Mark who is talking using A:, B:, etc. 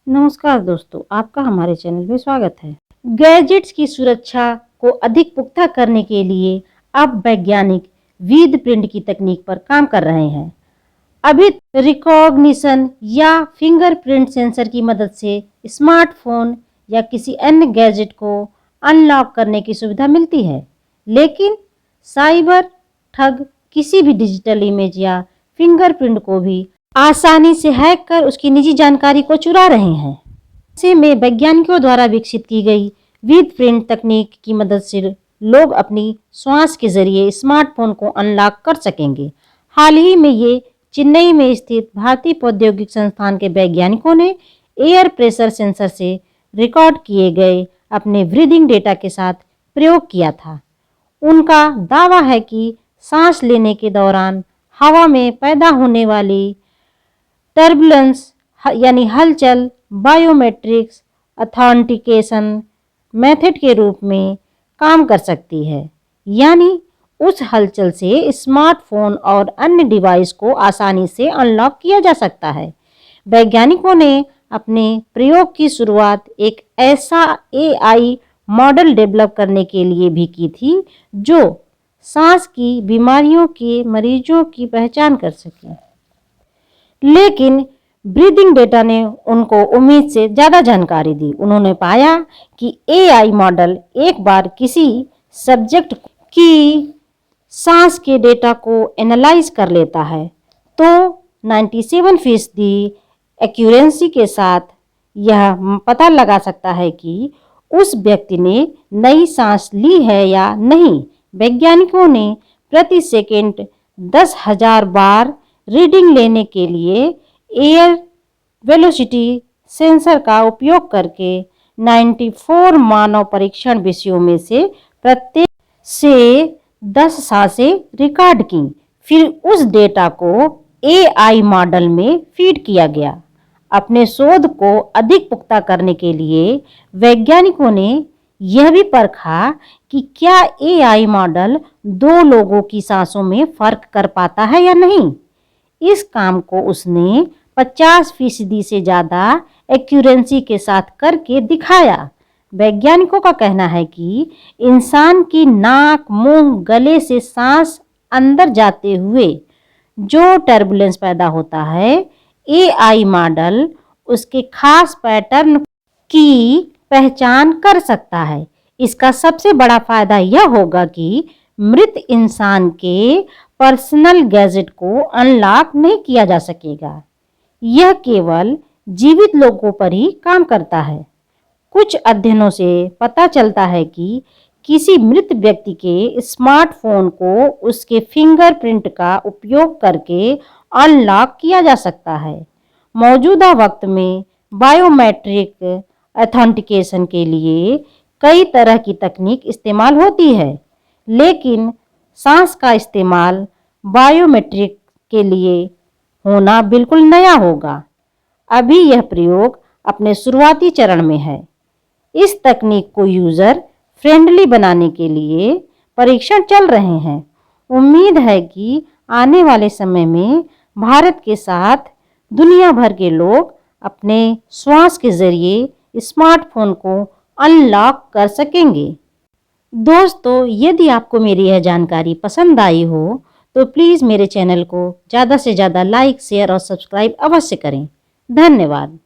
A: नमस्कार दोस्तों, आपका हमारे चैनल में स्वागत है। गैजेट्स की सुरक्षा को अधिक पुख्ता करने के लिए अब वैज्ञानिक विद प्रिंट की तकनीक पर काम कर रहे हैं। अभी रिकॉग्निशन या फिंगरप्रिंट सेंसर की मदद से स्मार्टफोन या किसी अन्य गैजेट को अनलॉक करने की सुविधा मिलती है, लेकिन साइबर ठग किसी भी डिजिटल इमेज या फिंगरप्रिंट को भी आसानी से हैक कर उसकी निजी जानकारी को चुरा रहे हैं। ऐसे में वैज्ञानिकों द्वारा विकसित की गई विद प्रिंट तकनीक की मदद से लोग अपनी श्वास के जरिए स्मार्टफोन को अनलॉक कर सकेंगे। हाल ही में ये चेन्नई में स्थित भारतीय प्रौद्योगिकी संस्थान के वैज्ञानिकों ने एयर प्रेशर सेंसर से रिकॉर्ड किए गए अपने ब्रीदिंग डेटा के साथ प्रयोग किया था। उनका दावा है कि सांस लेने के दौरान हवा में पैदा होने वाली टर्बुलेंस यानी हलचल बायोमेट्रिक्स ऑथेंटिकेशन मेथड के रूप में काम कर सकती है, यानी उस हलचल से स्मार्टफोन और अन्य डिवाइस को आसानी से अनलॉक किया जा सकता है। वैज्ञानिकों ने अपने प्रयोग की शुरुआत एक ऐसा एआई मॉडल डेवलप करने के लिए भी की थी जो सांस की बीमारियों के मरीजों की पहचान कर सके। लेकिन ब्रीदिंग डेटा ने उनको उम्मीद से ज़्यादा जानकारी दी। उन्होंने पाया कि एआई मॉडल एक बार किसी सब्जेक्ट की सांस के डेटा को एनालाइज कर लेता है तो 97% एक्यूरेंसी के साथ यह पता लगा सकता है कि उस व्यक्ति ने नई सांस ली है या नहीं। वैज्ञानिकों ने प्रति सेकंड 10,000 बार रीडिंग लेने के लिए एयर वेलोसिटी सेंसर का उपयोग करके 94 मानव परीक्षण विषयों में से प्रत्येक से 10 सांसें रिकॉर्ड की। फिर उस डेटा को एआई मॉडल में फीड किया गया। अपने शोध को अधिक पुख्ता करने के लिए वैज्ञानिकों ने यह भी परखा कि क्या एआई मॉडल दो लोगों की सांसों में फर्क कर पाता है या नहीं। इस काम को उसने 50% से ज़्यादा एक्यूरेंसी के साथ करके दिखाया। वैज्ञानिकों का कहना है कि इंसान की नाक, मुंह, गले से सांस अंदर जाते हुए जो टर्बुलेंस पैदा होता है, एआई मॉडल उसके खास पैटर्न की पहचान कर सकता है। इसका सबसे बड़ा फायदा यह होगा कि मृत इंसान के पर्सनल गैजेट को अनलॉक नहीं किया जा सकेगा। यह केवल जीवित लोगों पर ही काम करता है। कुछ अध्ययनों से पता चलता है कि किसी मृत व्यक्ति के स्मार्टफोन को उसके फिंगरप्रिंट का उपयोग करके अनलॉक किया जा सकता है। मौजूदा वक्त में बायोमेट्रिक ऑथेंटिकेशन के लिए कई तरह की तकनीक इस्तेमाल होती है, लेकिन सांस का इस्तेमाल बायोमेट्रिक के लिए होना बिल्कुल नया होगा। अभी यह प्रयोग अपने शुरुआती चरण में है। इस तकनीक को यूजर फ्रेंडली बनाने के लिए परीक्षण चल रहे हैं। उम्मीद है कि आने वाले समय में भारत के साथ दुनिया भर के लोग अपने श्वास के जरिए स्मार्टफोन को अनलॉक कर सकेंगे। दोस्तों, यदि आपको मेरी यह जानकारी पसंद आई हो तो प्लीज़ मेरे चैनल को ज़्यादा से ज़्यादा लाइक, शेयर और सब्सक्राइब अवश्य करें। धन्यवाद।